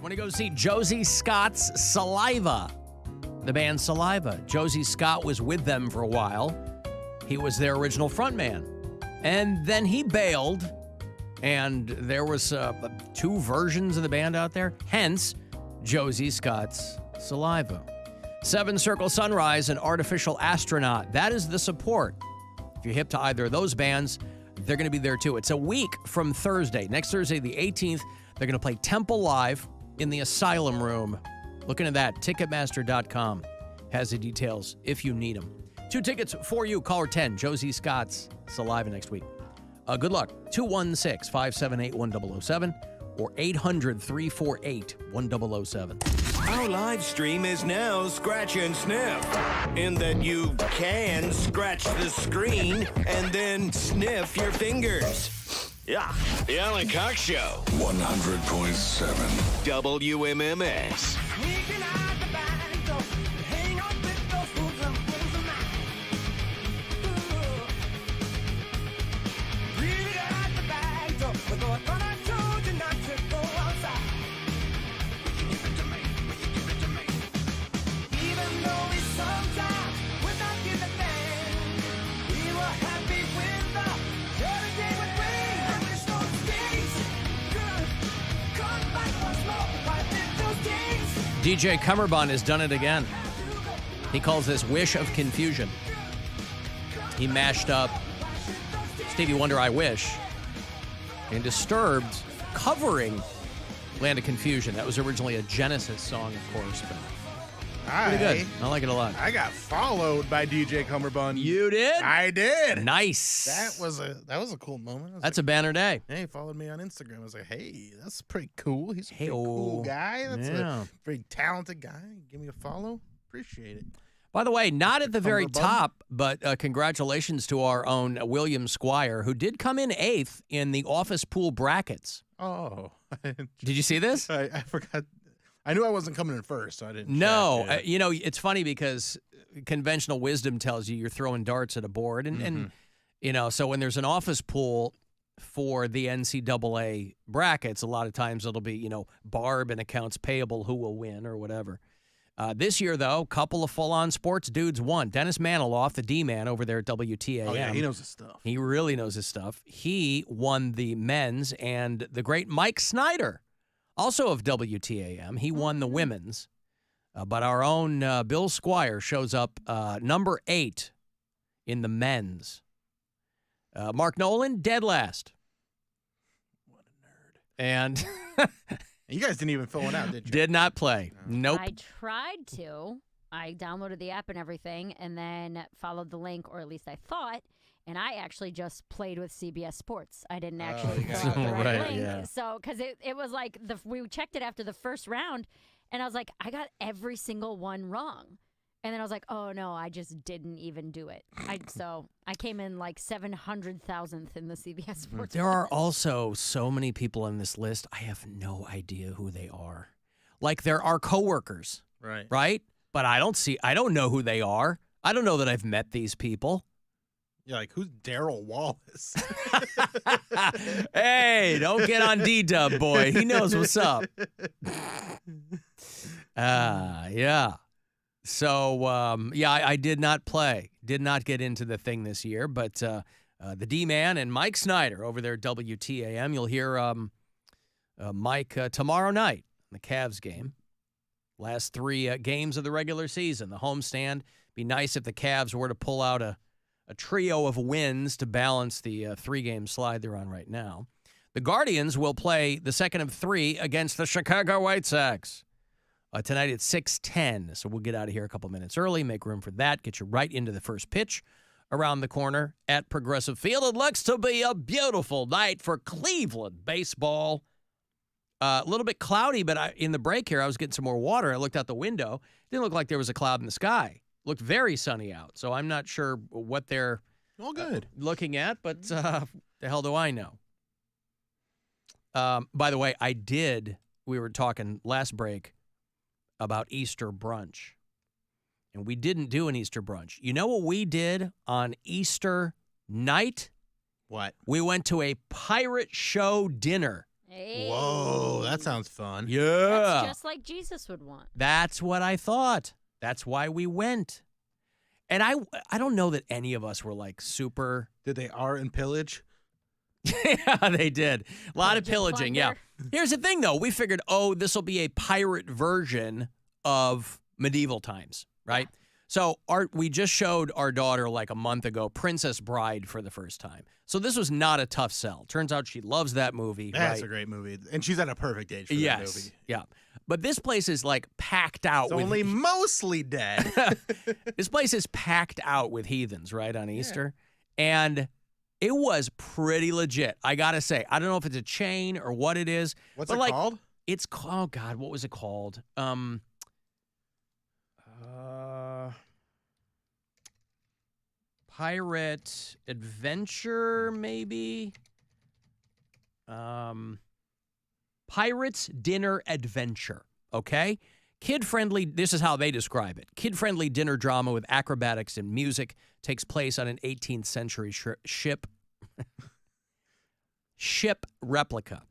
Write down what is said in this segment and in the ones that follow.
Want to go see Josie Scott's Saliva, the band Saliva. Josie Scott was with them for a while. He was their original frontman. And then he bailed, and there was 2 versions of the band out there, hence Josie Scott's Saliva. 7 Circle Sunrise and Artificial Astronaut. That is the support. If you're hip to either of those bands, they're going to be there too. It's a week from Thursday. Next Thursday, the 18th, they're going to play Temple Live in the Asylum Room. Look into that. Ticketmaster.com has the details if you need them. 2 tickets for you. Caller 10, Josie Scott's Saliva next week. Good luck. 216-578-1007 or 800-348-1007. Our live stream is now Scratch and Sniff, in that you can scratch the screen and then sniff your fingers. Yeah, the Alan Cox Show. 100.7 WMMS. DJ Cumberbun has done it again. He calls this Wish of Confusion. He mashed up Stevie Wonder, I Wish, and Disturbed covering Land of Confusion. That was originally a Genesis song, of course, but pretty good. I like it a lot. I got followed by DJ Cumberbun. You did? I did. Nice. That was a cool moment. That's a banner day. Hey, he followed me on Instagram. I was like, hey, that's pretty cool. He's a pretty Hey-o. cool guy. That's Yeah. a very talented guy. Give me a follow. Appreciate it. By the way, not at the very Cumberbun. top, but congratulations to our own William Squire, who did come in 8th in the office pool brackets. Oh. Did you see this? I forgot. I knew I wasn't coming in first, so I didn't. No. check, yeah. It's funny because conventional wisdom tells you you're throwing darts at a board. And so when there's an office pool for the NCAA brackets, a lot of times it'll be, Barb and accounts payable who will win or whatever. This year, though, couple of full-on sports dudes won. Dennis Maniloff, the D-man over there at WTAM. Oh, yeah, he knows his stuff. He really knows his stuff. He won the men's, and the great Mike Snyder, also of WTAM, he won the women's. But our own Bill Squire shows up number 8 in the men's. Mark Nolan, dead last. What a nerd. And You guys didn't even fill one out, did you? did not play. Nope. I tried to. I downloaded the app and everything and then followed the link, or at least I thought, and I actually just played with CBS Sports. I didn't actually yeah. fill out the Right, link. yeah. So, because it was like, we checked it after the first round, and I was like, I got every single one wrong. And then I was like, oh, no, I just didn't even do it. So I came in like 700,000th in the CBS Sports. There are also so many people on this list. I have no idea who they are. Like, there are coworkers, right? But I don't know who they are. I don't know that I've met these people. You're like, who's Daryl Wallace? Hey, don't get on D-Dub, boy. He knows what's up. Yeah. So, I did not play. Did not get into the thing this year. But the D-Man and Mike Snyder over there at WTAM. You'll hear Mike tomorrow night in the Cavs game. Last 3 games of the regular season. The homestand. Be nice if the Cavs were to pull out a trio of wins to balance the 3-game slide they're on right now. The Guardians will play the second of 3 against the Chicago White Sox. Tonight at 6:10, so we'll get out of here a couple minutes early, make room for that, get you right into the first pitch around the corner at Progressive Field. It looks to be a beautiful night for Cleveland baseball. A little bit cloudy, but in the break here, I was getting some more water. I looked out the window. It didn't look like there was a cloud in the sky. It looked very sunny out, so I'm not sure what they're All good. looking at, but the hell do I know? By the way, we were talking last break about Easter brunch. And we didn't do an Easter brunch. You know what we did on Easter night? What? We went to a pirate show dinner. Hey. Whoa, that sounds fun. Yeah. That's just like Jesus would want. That's what I thought. That's why we went. And I don't know that any of us were like super. Did they art and pillage? Yeah, they did. A lot of Just pillaging, yeah. plunder. Here's the thing, though. We figured, this will be a pirate version of medieval times, right? So we just showed our daughter like a month ago Princess Bride for the first time. So this was not a tough sell. Turns out she loves that movie. That's right? a great movie. And she's at a perfect age for that Yes. movie. Yeah. But this place is like packed out It's with only mostly dead. this place is packed out with heathens, right, on Easter. And it was pretty legit. I got to say, I don't know if it's a chain or what it is. What's but it like, called? It's called, oh God, what was it called? Pirate Adventure, maybe? Pirates Dinner Adventure, okay? Kid-friendly, this is how they describe it. Kid-friendly dinner drama with acrobatics and music takes place on an 18th century ship replica.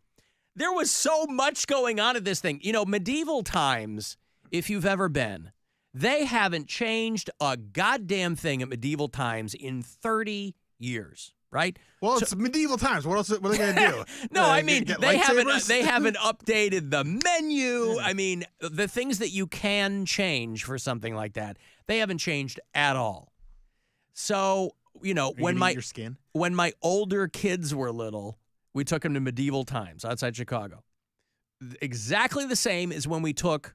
There was so much going on at this thing. You know, medieval times, if you've ever been, they haven't changed a goddamn thing at medieval times in 30 years, right? Well, it's medieval times. What else? What are they gonna do? No, I mean, get they lightsabers? haven't updated the menu. I mean, the things that you can change for something like that, they haven't changed at all. So, you know, Are you gonna eat your skin? when my older kids were little, we took them to medieval times outside Chicago. Exactly the same as when we took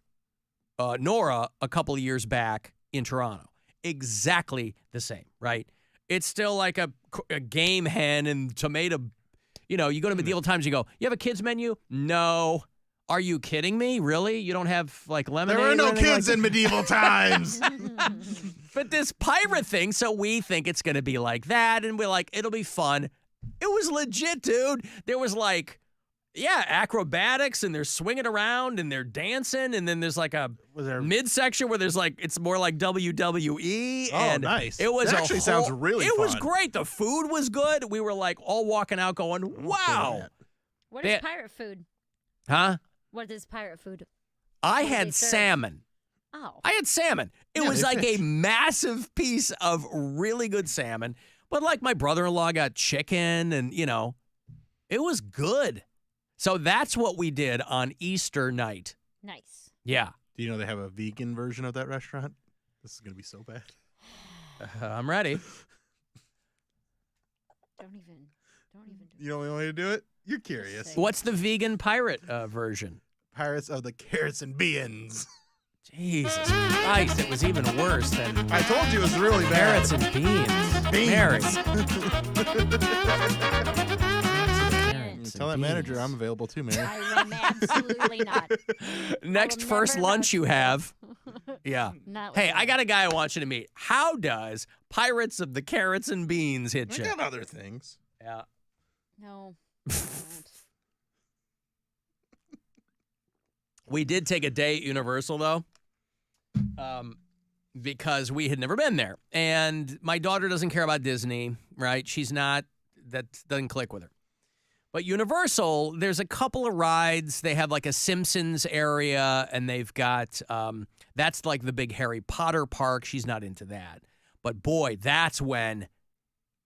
Nora a couple of years back in Toronto. Exactly the same, right? It's still like a game hen and tomato. You know, you go to medieval times, you go, you have a kids menu? No. Are you kidding me? Really? You don't have like lemonade? There were no or anything kids like in medieval times. But this pirate thing, so we think it's going to be like that, and we're like, it'll be fun. It was legit, dude. There was like, acrobatics, and they're swinging around, and they're dancing, and then there's like a Was there? midsection where there's like, it's more like WWE. Oh, and nice. It was That actually sounds really It was fun. great. The food was good. We were like all walking out going, wow. What They- is pirate food? Huh? What is pirate food? I What did they had serve? salmon. Oh. I had salmon. It Yeah, was they like fish. a massive piece of really good salmon. But like my brother-in-law got chicken and, you know, it was good. So that's what we did on Easter night. Nice. Yeah. Do you know they have a vegan version of that restaurant? This is gonna be so bad. I'm ready. Don't even do You don't want me to do it? You're curious. Say- What's the vegan pirate version? Pirates of the Carrots and Beans. Jesus Christ, it was even worse than I told you it was really bad. carrots and beans. Beans. Mary. Tell that manager I'm available too, Mary. I am absolutely not. Next will first never lunch you vouch for have. Yeah. Not Hey, like I that. got a guy I want you to meet. How does Pirates of the Carrots and Beans hit We you? got other things. Yeah. No. We did take a day at Universal, though, because we had never been there. And my daughter doesn't care about Disney, right? That doesn't click with her. But Universal, there's a couple of rides. They have like a Simpsons area, and they've got, that's like the big Harry Potter park. She's not into that. But boy, that's when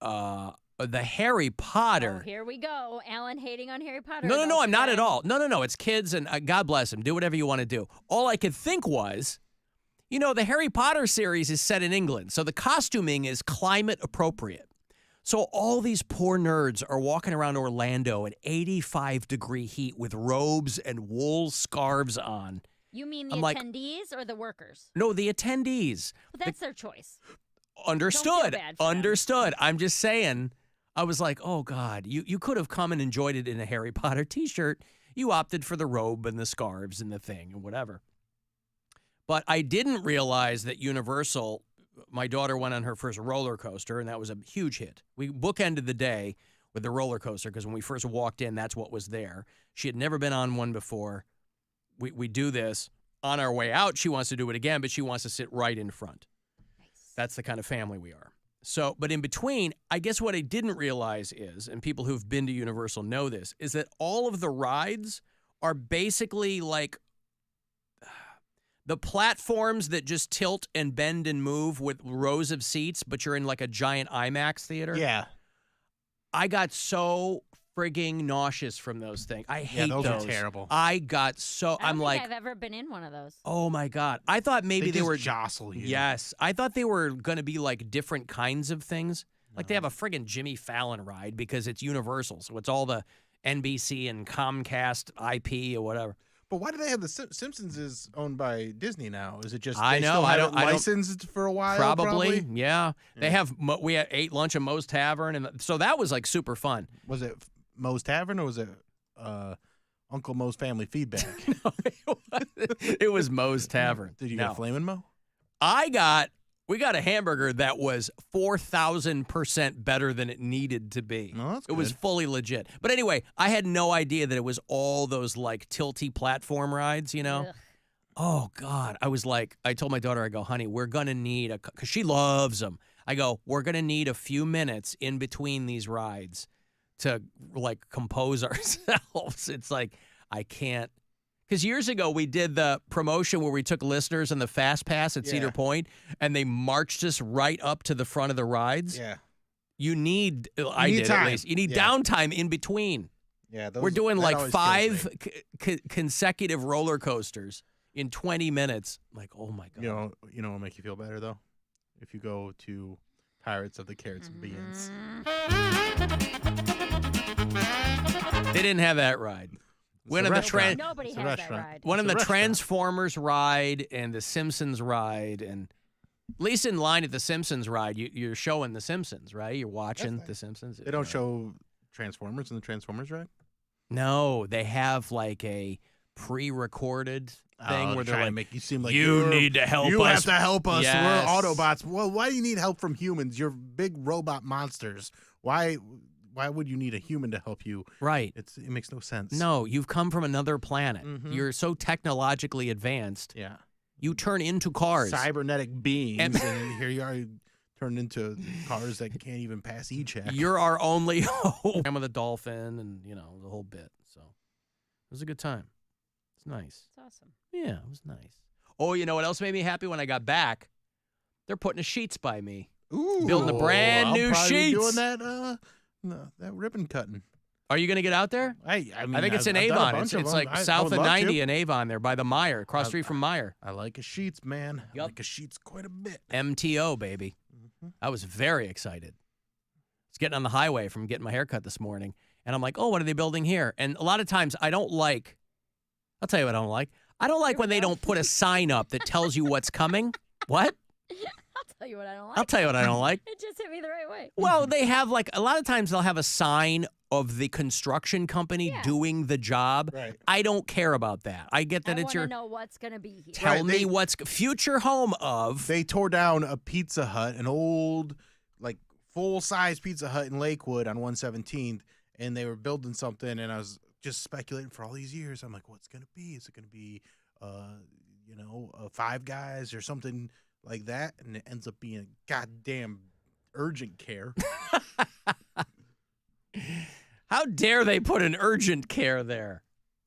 the Harry Potter. Oh, here we go. Alan hating on Harry Potter. No, Don't I'm not forget. at all. No, it's kids, and God bless them. Do whatever you want to do. All I could think was, you know, the Harry Potter series is set in England, so the costuming is climate appropriate. So all these poor nerds are walking around Orlando at 85-degree heat with robes and wool scarves on. You mean the I'm like- attendees or the workers? No, the attendees. Well, that's their choice. Understood. bad for them. Understood. I'm just saying, I was like, oh, God, you could have come and enjoyed it in a Harry Potter T-shirt. You opted for the robe and the scarves and the thing and whatever. But I didn't realize that Universal, my daughter went on her first roller coaster, and that was a huge hit. We bookended the day with the roller coaster because when we first walked in, that's what was there. She had never been on one before. We do this. On our way out, she wants to do it again, but she wants to sit right in front. Nice. That's the kind of family we are. So, but in between, I guess what I didn't realize is, and people who've been to Universal know this, is that all of the rides are basically like the platforms that just tilt and bend and move with rows of seats, but you're in like a giant IMAX theater. Yeah. I got so frigging nauseous from those things. I hate those. Are terrible. I got so, I I'm don't like, think I've ever been in one of those. oh my God. I thought maybe they just were jostle you. Yes. I thought they were going to be like different kinds of things. Like they have a friggin' Jimmy Fallon ride because it's Universal. So it's all the NBC and Comcast IP or whatever. But why do they have the Simpsons is owned by Disney now? Is it just I they know, still I have don't- it I don't- licensed for a while? Probably. Yeah. They have, we ate lunch at Moe's Tavern. And so that was like super fun. Was it Moe's Tavern or was it Uncle Moe's Family Feedback? It was Moe's Tavern. Did you No. get a Flamin' Moe? We got a hamburger that was 4,000% better than it needed to be. No, that's It was good. fully legit. But anyway, I had no idea that it was all those like tilty platform rides, you know? Ugh. Oh, God. I was like, I told my daughter, I go, honey, we're going to need because she loves them. I go, we're going to need a few minutes in between these rides to like compose ourselves. It's like, I can't. Because years ago, we did the promotion where we took listeners on the Fast Pass at Cedar Point, and they marched us right up to the front of the rides. Yeah. You need, I did time. at least, you need Yeah. downtime in between. Yeah. We're doing that like always 5 kills me. consecutive roller coasters in 20 minutes. Like, oh my God. You know what make you feel better though? If you go to Pirates of the Carrots and Beans. They didn't have that ride. Went a on the restaurant. Nobody It's a has that restaurant. ride. One It's on a the restaurant. Transformers ride and the Simpsons ride, and at least in line at the Simpsons ride, you're showing the Simpsons, right? You're watching That's the Simpsons. They don't show Transformers in the Transformers ride? No, they have like a pre-recorded thing where they're trying like, to make you seem like "You you're- need to help You us." have to help us. Yes. We're Autobots. Well, why do you need help from humans? You're big robot monsters. Why would you need a human to help you? right. It makes no sense. No, you've come from another planet. Mhm. You're so technologically advanced. Yeah. You turn into cars. Cybernetic beings, And- and here you are turned into cars that can't even pass E-check. You're our only hope. I'm with a dolphin and, you know, the whole bit. So it was a good time. It's nice. It's awesome. Yeah, it was nice. Oh, you know what else made me happy when I got back? They're putting a sheets by me. Ooh, Building a brand I'll new probably be sheets. doing that that ribbon cutting. Are you going to get out there? I mean, I think it's in I've done a Avon. bunch It's of like them. I south would of love 90 to. in Avon there by the Meyer, across the street from Meyer. I like a sheets, man. I Yup. like a sheets quite a bit. MTO, baby. Mm-hmm. I was very excited. I was getting on the highway from getting my hair cut this morning, and I'm like, oh, what are they building here? And a lot of times I don't like, I'll tell you what I don't like. I don't like when they don't put a sign up that tells you what's coming. What? I'll tell you what I don't like. I'll tell you what I don't like. It just hit me the right way. Well, they have like, a lot of times they'll have a sign of the construction company Yeah. doing the job. Right. I don't care about that. I get that I it's want your, to know what's going to be here. tell Right, me they- what's future home of. They tore down a Pizza Hut, an old, like, full-size Pizza Hut in Lakewood on 117th, and they were building something, and I was just speculating for all these years. I'm like, what's going to be? Is it going to be, Five Guys or something like that? And it ends up being goddamn urgent care. How dare they put an urgent care there?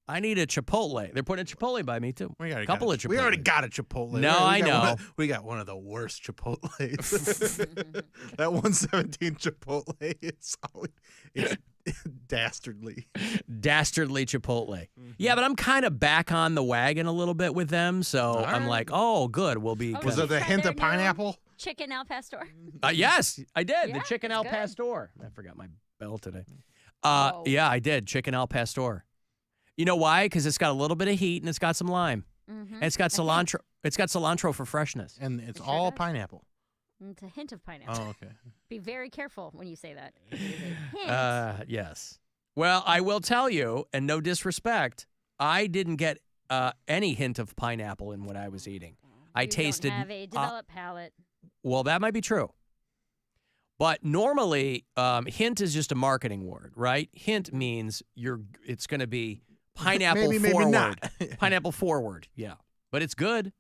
I need a Chipotle. They're putting a Chipotle by me, too. We already Couple got of We already Chipotles. got a Chipotle. No, I know. We got one of the worst Chipotles. That 117 Chipotle is always, it's dastardly. Dastardly Chipotle. Yeah, but I'm kind of back on the wagon a little bit with them, so All I'm right. like, oh, good. We'll be. Oh, Was Did it you the try hint their of new- pineapple? Chicken al pastor. Yes, I did. The Yeah, chicken it's al good. pastor. I forgot my bell today. Whoa. Yeah, I did. Chicken al pastor. You know why? Because it's got a little bit of heat and it's got some lime. Mm-hmm. And it's got cilantro. It's got cilantro for freshness. And it's It sure all does. pineapple. It's a hint of pineapple. Oh, okay. Be very careful when you say that. It is a hint. Yes. Well, I will tell you, and no disrespect, I didn't get any hint of pineapple in what I was eating. I You tasted. Don't have a developed palate. Well, that might be true. But normally, hint is just a marketing word, right? Hint means it's going to be pineapple Maybe forward. not. Pineapple forward, yeah. But it's good. It's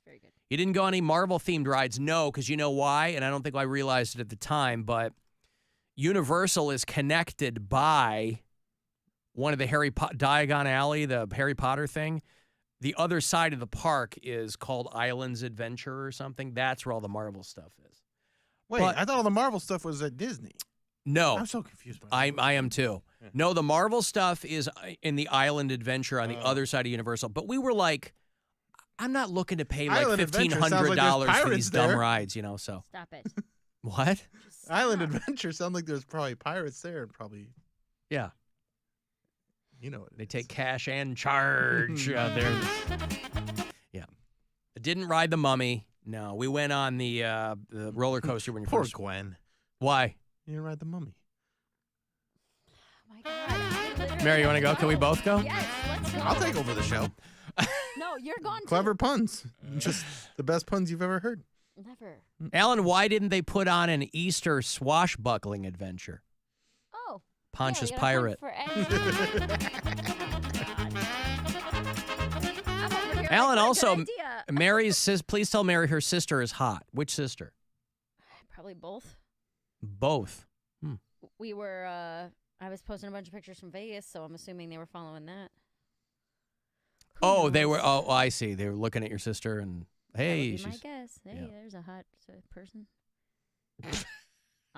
very good. You didn't go on any Marvel-themed rides? No, because you know why? And I don't think I realized it at the time, but Universal is connected by one of the Diagon Alley, the Harry Potter thing. The other side of the park is called Islands Adventure or something. That's where all the Marvel stuff is. Wait, But- I thought all the Marvel stuff was at Disney. No. I'm so confused. I am too. Yeah. No, the Marvel stuff is in the Island Adventure on the Oh. other side of Universal. But we were like, I'm not looking to pay like Island Adventure sounds like there's $1,500 for pirates these dumb there. rides, you know. So Stop it. what? Just Island stop. Adventure sounds like there's probably pirates there and probably, Yeah, you know what it they is. take cash and charge. There. Yeah, I didn't ride the Mummy. No, we went on the roller coaster when you Poor first. Gwen. Why? You didn't ride the Mummy. Oh my God. I literally Mary, you want wanna go? Can we both go? Yes, let's go. I'll take over the show. No, you're gone too. Clever puns. Just the best puns you've ever heard. Never. Alan, why didn't they put on an Easter swashbuckling adventure? Oh. Pontius yeah, we got a Pirate. point for I'm over here Alan, like, also, good idea. Mary's please tell Mary her sister is hot. Which sister? Probably both. Both. We were, I was posting a bunch of pictures from Vegas, so I'm assuming they were following that. Who Oh, they knows? were. Oh, I see. They were looking at your sister, and That hey, would be my she's. guess. Hey, yeah. there's a hot person.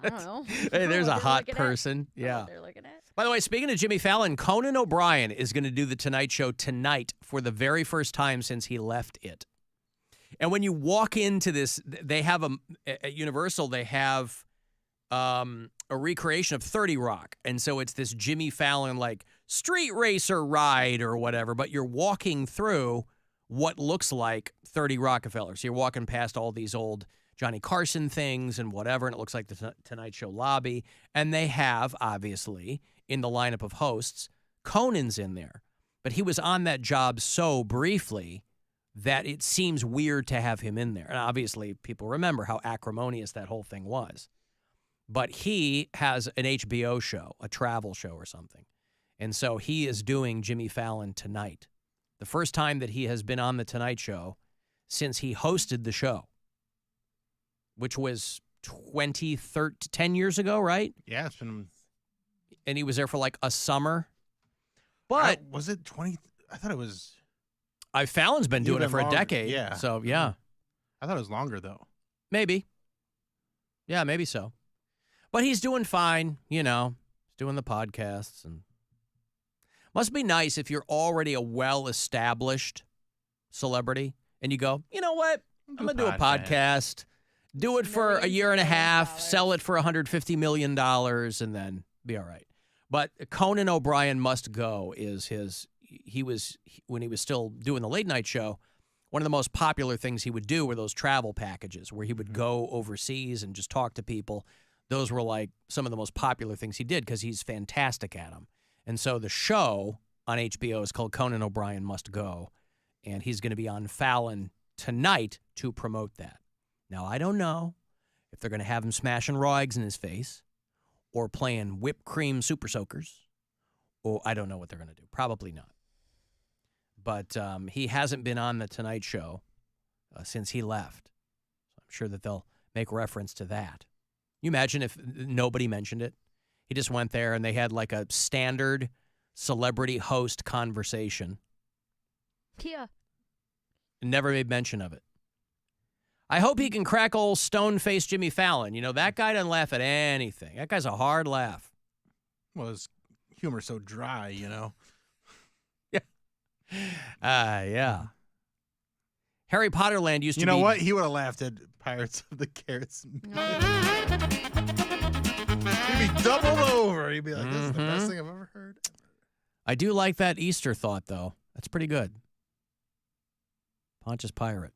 I don't know. Hey, there's What a they're hot looking at. person. What Yeah. they're looking at. By the way, speaking of Jimmy Fallon, Conan O'Brien is going to do the Tonight Show tonight for the very first time since he left it. And when you walk into this, they have at Universal. They have a recreation of 30 Rock, and so it's this Jimmy Fallon like street racer ride or whatever. But you're walking through what looks like 30 Rockefeller. So you're walking past all these old Johnny Carson things and whatever, and it looks like the Tonight Show lobby. And they have, obviously, in the lineup of hosts, Conan's in there. But he was on that job so briefly that it seems weird to have him in there. And obviously, people remember how acrimonious that whole thing was. But he has an HBO show, a travel show or something. And so he is doing Jimmy Fallon tonight. The first time that he has been on The Tonight Show since he hosted the show, which was 10 years ago, right? Yeah, it's been. And he was there for like a summer. But Was it 20? I thought it was. Fallon's been doing it Even for a longer, decade. yeah. So, yeah, I thought it was longer though. maybe. Yeah, maybe so. But he's doing fine, you know. He's doing the podcasts. And must be nice if you're already a well-established celebrity and you go, you know what? I'm going to do a podcast, do it for a Millions year and a and millions of half, dollars. sell it for $150 million, and then be all right. But Conan O'Brien Must Go is when he was still doing the late night show, one of the most popular things he would do were those travel packages where he would go overseas and just talk to people. Those were like some of the most popular things he did because he's fantastic at them. And so the show on HBO is called Conan O'Brien Must Go, and he's going to be on Fallon tonight to promote that. Now, I don't know if they're going to have him smashing raw eggs in his face or playing whipped cream super soakers, or I don't know what they're going to do. Probably not. But he hasn't been on The Tonight Show since he left. So I'm sure that they'll make reference to that. You imagine if nobody mentioned it? He just went there and they had like a standard celebrity host conversation. Yeah. Never made mention of it. I hope he can crack old stone-faced Jimmy Fallon. You know, that guy doesn't laugh at anything. That guy's a hard laugh. Well, his humor's so dry, you know. Yeah. Harry Potter Land used to You be... know what? He would have laughed at Pirates of the Carrots. He'd be doubled over. He'd be like, "This is the best thing I've ever heard." I do like that Easter thought, though. That's pretty good. Pontius Pirate.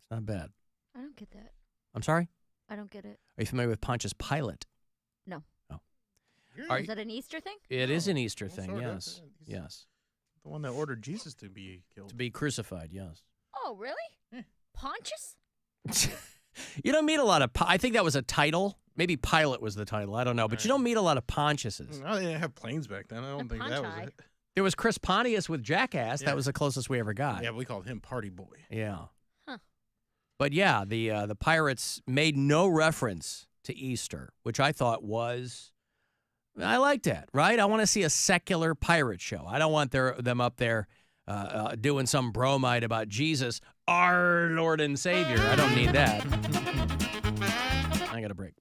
It's not bad. I don't get that. I'm sorry? I don't get it. Are you familiar with Pontius Pilate? No. Oh. Is that an Easter thing? It is an Oh, Easter well, thing, sort of. yes. He's Yes. the one that ordered Jesus to be killed. To be crucified, yes. Oh, really? Pontius? You don't meet a lot of... I think that was a title. Maybe Pilate was the title. I don't know. But you don't meet a lot of Pontiuses. No, they didn't have planes back then. I don't think that was Ponti. it. There was Chris Pontius with Jackass. Yeah. That was the closest we ever got. Yeah, we called him Party Boy. Yeah. Huh. But yeah, the Pirates made no reference to Easter, which I thought was, I like that, right? I want to see a secular pirate show. I don't want them up there doing some bromide about Jesus, our Lord and Savior. I don't need that. I got a break.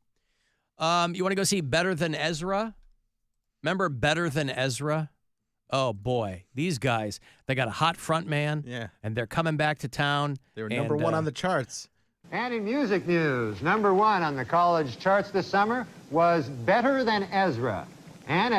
You want to go see Better Than Ezra? Remember Better Than Ezra? Oh, boy. These guys, they got a hot front man, and they're coming back to town. They were number one on the charts. And in music news, number one on the college charts this summer was Better Than Ezra. And